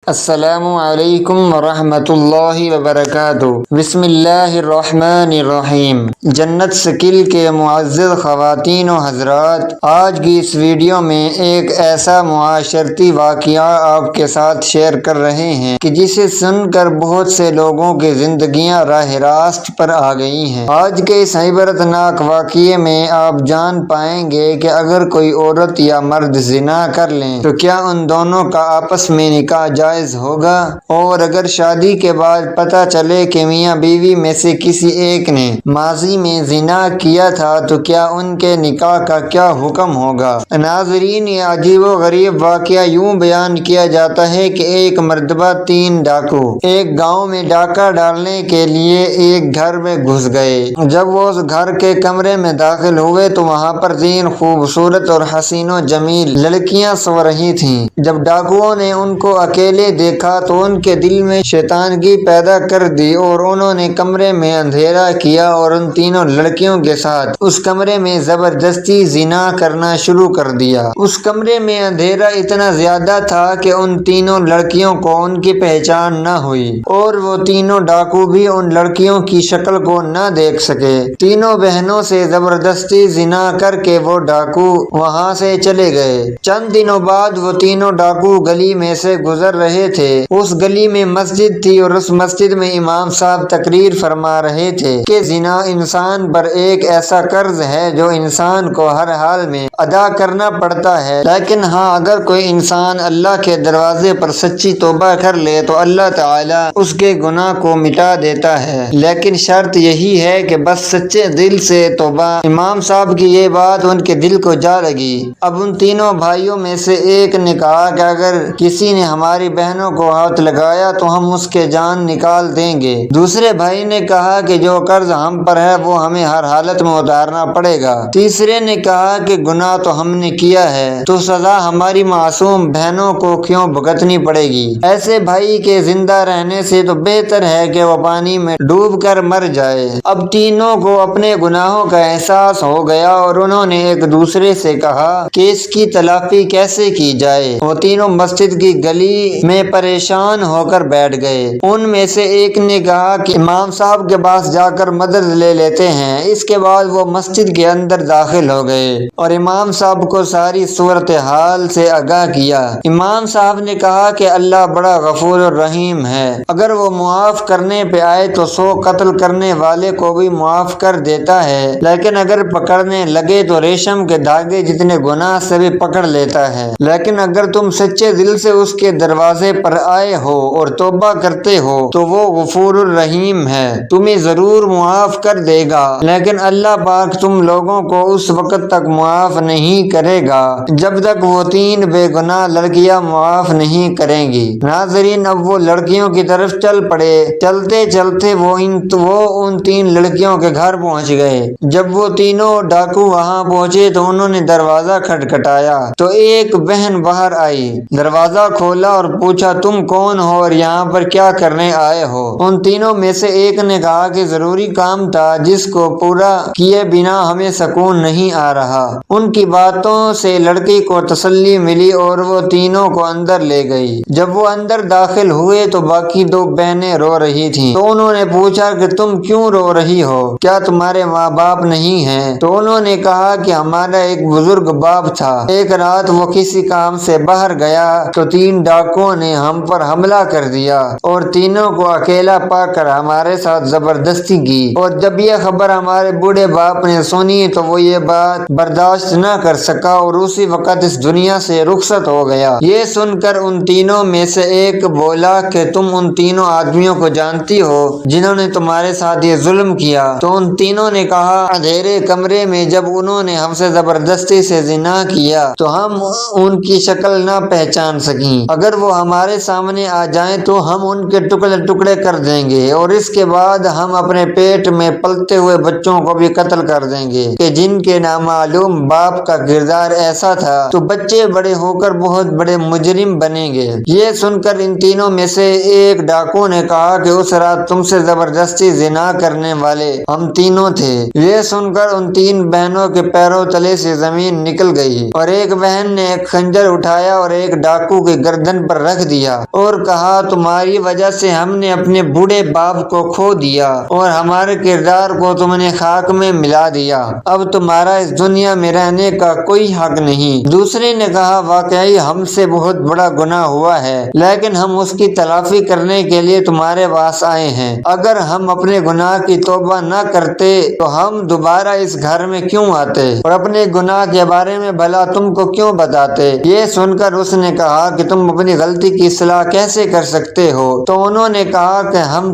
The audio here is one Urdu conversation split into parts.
السلام علیکم ورحمۃ اللہ وبرکاتہ۔ بسم اللہ الرحمن الرحیم۔ جنت سکل کے معزز خواتین و حضرات، آج کی اس ویڈیو میں ایک ایسا معاشرتی واقعہ آپ کے ساتھ شیئر کر رہے ہیں کہ جسے سن کر بہت سے لوگوں کی زندگیاں راہ راست پر آ گئی ہیں۔ آج کے اس عبرت ناک واقعے میں آپ جان پائیں گے کہ اگر کوئی عورت یا مرد زنا کر لیں تو کیا ان دونوں کا آپس میں نکاح جائز ہوگا، اور اگر شادی کے بعد پتہ چلے کہ میاں بیوی میں سے کسی ایک نے ماضی میں زنا کیا تھا تو کیا ان کے نکاح کا کیا حکم ہوگا۔ ناظرین، یہ عجیب و غریب واقعہ یوں بیان کیا جاتا ہے کہ ایک مرتبہ 3 ڈاکو ایک گاؤں میں ڈاکہ ڈالنے کے لیے ایک گھر میں گھس گئے۔ جب وہ اس گھر کے کمرے میں داخل ہوئے تو وہاں پر 3 خوبصورت اور حسین و جمیل لڑکیاں سو رہی تھیں۔ جب ڈاکوؤں نے ان کو اکیلے دیکھا تو ان کے دل میں شیطانگی پیدا کر دی اور انہوں نے کمرے میں اندھیرا کیا اور ان تینوں لڑکیوں کے ساتھ اس کمرے میں زبردستی زنا کرنا شروع کر دیا۔ اس کمرے میں اندھیرا اتنا زیادہ تھا کہ ان تینوں لڑکیوں کو ان کی پہچان نہ ہوئی، اور وہ تینوں ڈاکو بھی ان لڑکیوں کی شکل کو نہ دیکھ سکے۔ تینوں بہنوں سے زبردستی زنا کر کے وہ ڈاکو وہاں سے چلے گئے۔ چند دنوں بعد وہ تینوں ڈاکو گلی میں سے گزر رہے تھے۔ اس گلی میں مسجد تھی اور اس مسجد میں امام صاحب تقریر فرما رہے تھے کہ زنا انسان پر ایک ایسا قرض ہے جو انسان کو ہر حال میں ادا کرنا پڑتا ہے، لیکن ہاں اگر کوئی انسان اللہ کے دروازے پر سچی توبہ کر لے تو اللہ تعالیٰ اس کے گناہ کو مٹا دیتا ہے، لیکن شرط یہی ہے کہ بس سچے دل سے توبہ۔ امام صاحب کی یہ بات ان کے دل کو جا لگی۔ اب ان تینوں بھائیوں میں سے ایک نے کہا کہ اگر کسی نے ہماری بہنوں کو ہاتھ لگایا تو ہم اس کے جان نکال دیں گے۔ دوسرے بھائی نے کہا کہ جو قرض ہم پر ہے وہ ہمیں ہر حالت میں اتارنا پڑے گا۔ تیسرے نے کہا کہ گناہ تو ہم نے کیا ہے تو سزا ہماری معصوم بہنوں کو کیوں بھگتنی پڑے گی۔ ایسے بھائی کے زندہ رہنے سے تو بہتر ہے کہ وہ پانی میں ڈوب کر مر جائے۔ اب تینوں کو اپنے گناہوں کا احساس ہو گیا اور انہوں نے ایک دوسرے سے کہا کہ اس کی تلافی کیسے کی جائے۔ وہ تینوں مسجد کی گلی میں پریشان ہو کر بیٹھ گئے۔ ان میں سے ایک نے کہا کہ امام صاحب کے پاس جا کر مدد لے لیتے ہیں۔ اس کے بعد وہ مسجد کے اندر داخل ہو گئے اور امام صاحب کو ساری صورتحال سے آگاہ کیا۔ امام صاحب نے کہا کہ اللہ بڑا غفور الرحیم ہے، اگر وہ معاف کرنے پہ آئے تو 100 قتل کرنے والے کو بھی معاف کر دیتا ہے، لیکن اگر پکڑنے لگے تو ریشم کے دھاگے جتنے گناہ سے بھی پکڑ لیتا ہے، لیکن اگر تم سچے دل سے اس کے دروازے پر آئے ہو اور توبہ کرتے ہو تو وہ غفور الرحیم ہے، تمہیں ضرور معاف کر دے گا، لیکن اللہ پاک تم لوگوں کو اس وقت تک معاف نہیں کرے گا جب تک وہ 3 بے گناہ لڑکیاں معاف نہیں کریں گی۔ ناظرین، اب وہ لڑکیوں کی طرف چل پڑے۔ چلتے چلتے وہ ان 3 لڑکیوں کے گھر پہنچ گئے۔ جب وہ تینوں ڈاکو وہاں پہنچے تو انہوں نے دروازہ کھٹکھٹایا تو ایک بہن باہر آئی۔ دروازہ کھولا اور پوچھا تم کون ہو اور یہاں پر کیا کرنے آئے ہو؟ ان تینوں میں سے ایک نے کہا کہ ضروری کام تھا جس کو پورا کیے بنا ہمیں سکون نہیں آ رہا۔ ان کی باتوں سے لڑکی کو تسلی ملی اور وہ تینوں کو اندر لے گئی۔ جب وہ اندر داخل ہوئے تو باقی 2 بہنیں رو رہی تھیں، تو انہوں نے پوچھا کہ تم کیوں رو رہی ہو، کیا تمہارے ماں باپ نہیں ہیں؟ تو انہوں نے کہا کہ ہمارا ایک بزرگ باپ تھا، ایک رات وہ کسی کام سے باہر گیا تو 3 ڈاکوؤں نے ہم پر حملہ کر دیا اور تینوں کو اکیلا پا کر ہمارے ساتھ زبردستی کی، اور جب یہ خبر ہمارے بوڑھے باپ نے سنی تو وہ یہ بات برداشت نہ کر سکا اور اسی وقت اس دنیا سے رخصت ہو گیا۔ یہ سن کر ان تینوں میں سے ایک بولا کہ تم ان تینوں آدمیوں کو جانتی ہو جنہوں نے تمہارے ساتھ یہ ظلم کیا؟ تو ان تینوں نے کہا اندھیرے کمرے میں جب انہوں نے ہم سے زبردستی سے زنا کیا تو ہم ان کی شکل نہ پہچان سکیں، اگر وہ ہمارے سامنے آ جائیں تو ہم ان کے ٹکڑے ٹکڑے کر دیں گے، اور اس کے بعد ہم اپنے پیٹ میں پلتے ہوئے بچوں کو بھی قتل کر دیں گے کہ جن کے نامعلوم باپ کا کردار ایسا تھا تو بچے بڑے ہو کر بہت بڑے مجرم بنیں گے۔ یہ سن کر ان تینوں میں سے ایک ڈاکو نے کہا کہ اس رات تم سے زبردستی زنا کرنے والے ہم تینوں تھے۔ یہ سن کر ان 3 بہنوں کے پیروں تلے سے زمین نکل گئی اور ایک بہن نے ایک خنجر اٹھایا اور ایک ڈاکو کی گردن پر رکھ رکھ دیا اور کہا تمہاری وجہ سے ہم نے اپنے بوڑھے باپ کو کھو دیا اور ہمارے کردار کو تم نے خاک میں ملا دیا، اب تمہارا اس دنیا میں رہنے کا کوئی حق نہیں۔ دوسرے نے کہا واقعی ہم سے بہت بڑا گناہ ہوا ہے، لیکن ہم اس کی تلافی کرنے کے لیے تمہارے پاس آئے ہیں۔ اگر ہم اپنے گناہ کی توبہ نہ کرتے تو ہم دوبارہ اس گھر میں کیوں آتے اور اپنے گناہ کے بارے میں بھلا تم کو کیوں بتاتے؟ یہ سن کر اس نے کہا کہ تم اپنی غلطی کی اصلاح کیسے کر سکتے ہو؟ تو انہوں نے کہا کہ ہم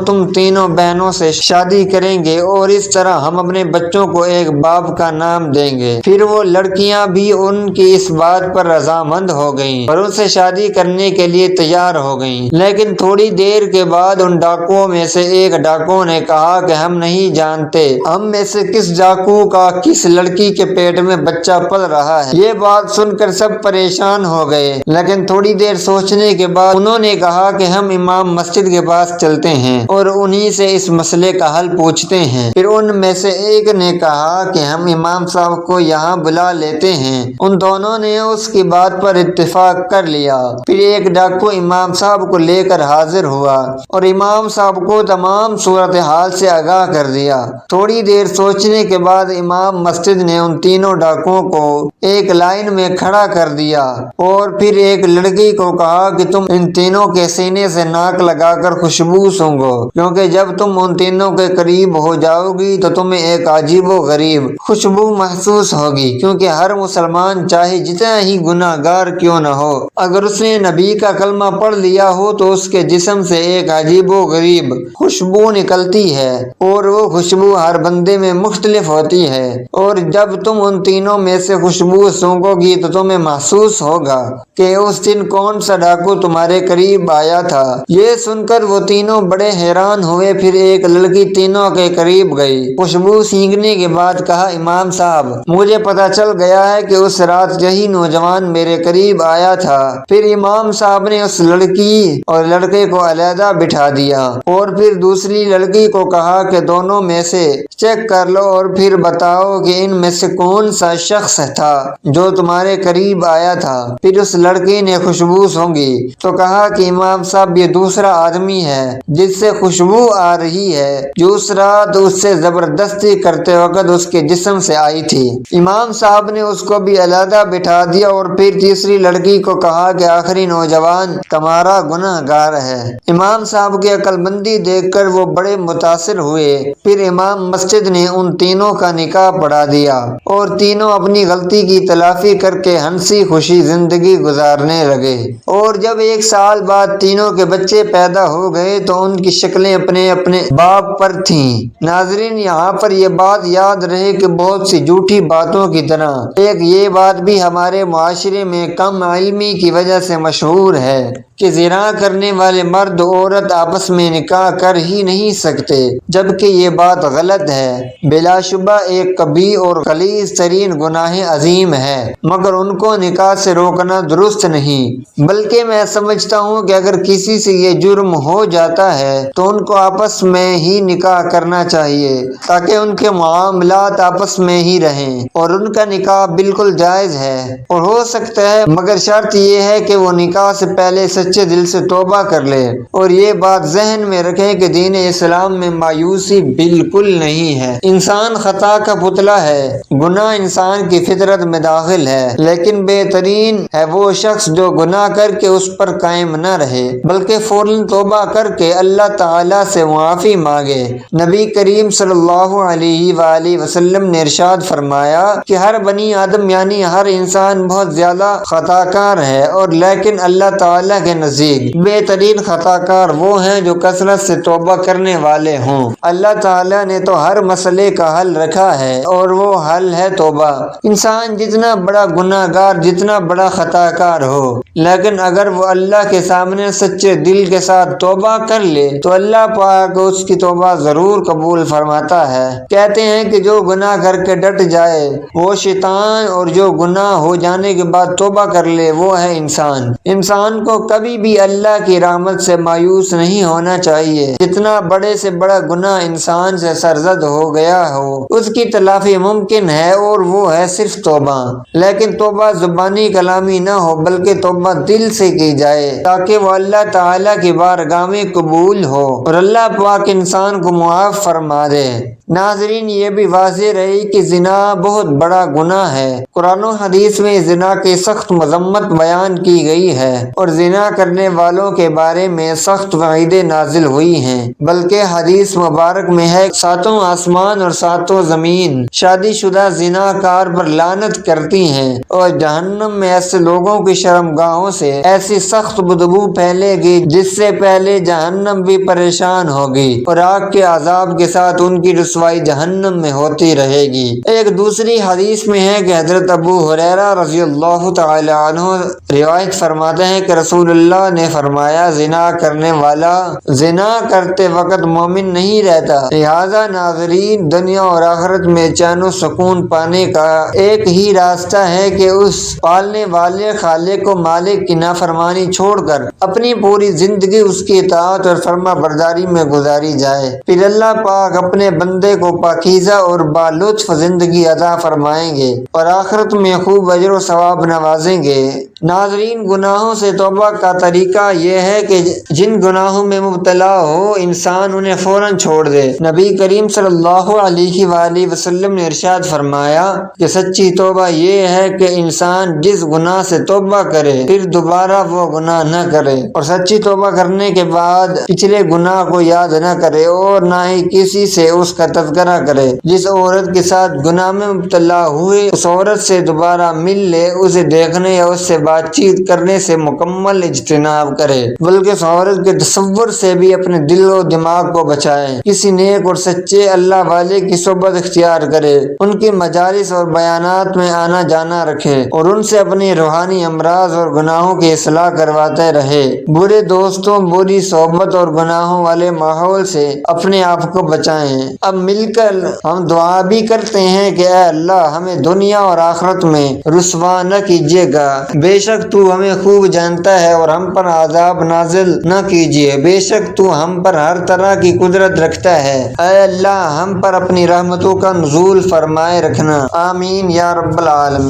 تم تینوں بہنوں سے شادی کریں گے اور اس طرح ہم اپنے بچوں کو ایک باپ کا نام دیں گے۔ پھر وہ لڑکیاں بھی ان کی اس بات پر رضامند ہو گئیں اور ان سے شادی کرنے کے لیے تیار ہو گئیں۔ لیکن تھوڑی دیر کے بعد ان ڈاکوؤں میں سے ایک ڈاکو نے کہا کہ ہم نہیں جانتے ہم میں سے کس ڈاکو کا کس لڑکی کے پیٹ میں بچہ پل رہا ہے۔ یہ بات سن کر سب پریشان ہو گئے، لیکن تھوڑی دیر سوچنے کے بعد انہوں نے کہا کہ ہم امام مسجد کے پاس چلتے ہیں اور انہی سے اس مسئلے کا حل پوچھتے ہیں۔ پھر ان میں سے ایک نے کہا کہ ہم امام صاحب کو یہاں بلا لیتے ہیں۔ ان دونوں نے اس کی بات پر اتفاق کر لیا۔ پھر ایک ڈاکو امام صاحب کو لے کر حاضر ہوا اور امام صاحب کو تمام صورتحال سے آگاہ کر دیا۔ تھوڑی دیر سوچنے کے بعد امام مسجد نے ان تینوں ڈاکوؤں کو ایک لائن میں کھڑا کر دیا اور پھر ایک لڑکی کو کہا کہ تم ان تینوں کے سینے سے ناک لگا کر خوشبو سونگھو، کیونکہ جب تم ان تینوں کے قریب ہو جاؤ گی تو تمہیں ایک عجیب و غریب خوشبو محسوس ہوگی، کیونکہ ہر مسلمان چاہے جتنا ہی گناہ گار کیوں نہ ہو، اگر اس نے نبی کا کلمہ پڑھ لیا ہو تو اس کے جسم سے ایک عجیب و غریب خوشبو نکلتی ہے اور وہ خوشبو ہر بندے میں مختلف ہوتی ہے، اور جب تم ان تینوں میں سے خوشبو سونگھو گی تو تمہیں محسوس ہوگا کہ اس دن کون سا ڈاکو تمہارے قریب آیا تھا۔ یہ سن کر وہ تینوں بڑے حیران ہوئے۔ پھر ایک لڑکی تینوں کے قریب گئی، خوشبو سینگنے کے بعد کہا امام صاحب مجھے پتا چل گیا ہے کہ اس رات یہی نوجوان میرے قریب آیا تھا۔ پھر امام صاحب نے اس لڑکی اور لڑکے کو علیحدہ بٹھا دیا اور پھر دوسری لڑکی کو کہا کہ دونوں میں سے چیک کر لو اور پھر بتاؤ کہ ان میں سے کون سا شخص تھا جو تمہارے قریب آیا تھا۔ پھر اس لڑکی نے خوشبو سونگھی تو کہا کہ امام صاحب یہ دوسرا آدمی ہے جس سے خوشبو آ رہی ہے جو اس رات اس سے زبردستی کرتے وقت اس کے جسم سے آئی تھی۔ امام صاحب نے اس کو بھی علیحدہ بٹھا دیا اور پھر تیسری لڑکی کو کہا کہ آخری نوجوان تمہارا گناہ گار ہے۔ امام صاحب کی عقل مندی دیکھ کر وہ بڑے متاثر ہوئے۔ پھر امام مسجد نے ان تینوں کا نکاح پڑھا دیا اور تینوں اپنی غلطی کی تلافی کر کے ہنسی خوشی زندگی گزارنے لگے، اور جب ایک سال بعد تینوں کے بچے پیدا ہو گئے تو ان کی شکلیں اپنے اپنے باپ پر تھیں۔ ناظرین یہاں پر یہ بات یاد رہے کہ بہت سی جھوٹی باتوں کی طرح ایک یہ بات بھی ہمارے معاشرے میں کم علمی کی وجہ سے مشہور ہے کہ زنا کرنے والے مرد عورت آپس میں نکاح کر ہی نہیں سکتے، جبکہ یہ بات غلط ہے۔ بلا شبہ ایک کبیر اور غلیظ ترین گناہ عظیم ہے، مگر ان کو نکاح سے روکنا درست نہیں، بلکہ میں سمجھتا ہوں کہ اگر کسی سے یہ جرم ہو جاتا ہے تو ان کو آپس میں ہی نکاح کرنا چاہیے تاکہ ان کے معاملات آپس میں ہی رہیں، اور ان کا نکاح بالکل جائز ہے اور ہو سکتا ہے، مگر شرط یہ ہے کہ وہ نکاح سے پہلے سچے دل سے توبہ کر لے۔ اور یہ بات ذہن میں رکھیں کہ دین اسلام میں مایوسی بالکل نہیں ہے۔ انسان خطا کا پتلا ہے، گناہ انسان کی فطرت میں داخل ہے، لیکن بہترین ہے وہ شخص جو گناہ کر کے اس پر قائم نہ رہے بلکہ فوراً توبہ کر کے اللہ تعالیٰ سے معافی مانگے۔ نبی کریم صلی اللہ علیہ وآلہ وسلم نے ارشاد فرمایا کہ ہر بنی آدم یعنی ہر انسان بہت زیادہ خطا کار ہے، اور لیکن اللہ تعالیٰ کے نزدیک بہترین خطا کار وہ ہیں جو کثرت سے توبہ کرنے والے ہوں۔ اللہ تعالیٰ نے تو ہر مسئلے کا حل رکھا ہے اور وہ حل ہے توبہ۔ انسان جتنا بڑا گناہ گار، جتنا بڑا خطا کار ہو، لیکن اگر وہ اللہ کے سامنے سچے دل کے ساتھ توبہ کر لے تو اللہ پاک اس کی توبہ ضرور قبول فرماتا ہے۔ کہتے ہیں کہ جو گناہ کر کے ڈٹ جائے وہ شیطان، اور جو گناہ ہو جانے کے بعد توبہ کر لے وہ ہے انسان۔ انسان کو کبھی کبھی بھی اللہ کی رحمت سے مایوس نہیں ہونا چاہیے۔ جتنا بڑے سے بڑا گناہ انسان سے سرزد ہو گیا ہو اس کی تلافی ممکن ہے، اور وہ ہے صرف توبہ۔ لیکن توبہ زبانی کلامی نہ ہو بلکہ توبہ دل سے کی جائے تاکہ وہ اللہ تعالیٰ کی بارگاہ میں قبول ہو اور اللہ پاک انسان کو معاف فرما دے۔ ناظرین، یہ بھی واضح رہی کہ زنا بہت بڑا گناہ ہے۔ قرآن و حدیث میں زنا کی سخت مذمت بیان کی گئی ہے اور زنا کرنے والوں کے بارے میں سخت وعیدیں نازل ہوئی ہیں۔ بلکہ حدیث مبارک میں ہے، ساتوں آسمان اور ساتوں زمین شادی شدہ زنا کار پر لعنت کرتی ہیں، اور جہنم میں ایسے لوگوں کی شرمگاہوں سے ایسی سخت بدبو پھیلے گی جس سے پہلے جہنم بھی پریشان ہوگی، اور آگ کے عذاب کے ساتھ ان کی رسوائی جہنم میں ہوتی رہے گی۔ ایک دوسری حدیث میں ہے کہ حضرت ابو ہریرہ رضی اللہ تعالی عنہ روایت فرماتے ہیں کہ رسول اللہ نے فرمایا، زنا کرنے والا زنا کرتے وقت مومن نہیں رہتا۔ لہذا ناظرین، دنیا اور آخرت میں چین و سکون پانے کا ایک ہی راستہ ہے کہ اس پالنے والے خالق و مالک کی نافرمانی چھوڑ کر اپنی پوری زندگی اس کی اطاعت اور فرما برداری میں گزاری جائے۔ پھر اللہ پاک اپنے بندے کو پاکیزہ اور بالطف زندگی عطا فرمائیں گے اور آخرت میں خوب اجر و ثواب نوازیں گے۔ ناظرین، گناہوں سے توبہ کا طریقہ یہ ہے کہ جن گناہوں میں مبتلا ہو انسان انہیں فوراً چھوڑ دے۔ نبی کریم صلی اللہ علیہ وآلہ وسلم نے ارشاد فرمایا کہ سچی توبہ یہ ہے کہ انسان جس گناہ سے توبہ کرے پھر دوبارہ وہ گناہ نہ کرے، اور سچی توبہ کرنے کے بعد پچھلے گناہ کو یاد نہ کرے اور نہ ہی کسی سے اس کا تذکرہ کرے۔ جس عورت کے ساتھ گناہ میں مبتلا ہوئے اس عورت سے دوبارہ مل لے، اسے دیکھنے یا اس سے بات چیت کرنے سے مکمل اجتناب کرے، بلکہ اس عورت کے تصور سے بھی اپنے دل و دماغ کو بچائے۔ کسی نیک اور سچے اللہ والے کی صحبت اختیار کرے، ان کی مجالس اور بیانات میں آنا جانا رکھے اور ان سے اپنی روحانی امراض اور گناہوں کی اصلاح کرواتے رہے۔ برے دوستوں، بری صحبت اور گناہوں والے ماحول سے اپنے آپ کو بچائیں۔ اب مل کر ہم دعا بھی کرتے ہیں کہ اے اللہ، ہمیں دنیا اور آخرت میں رسوا نہ کیجیے گا۔ بے شک تو ہمیں خوب جانتا ہے اور ہم پر عذاب نازل نہ کیجیے، بے شک تو ہم پر ہر طرح کی قدرت رکھتا ہے۔ اے اللہ، ہم پر اپنی رحمتوں کا نزول فرمائے رکھنا، آمین یا رب العالمین۔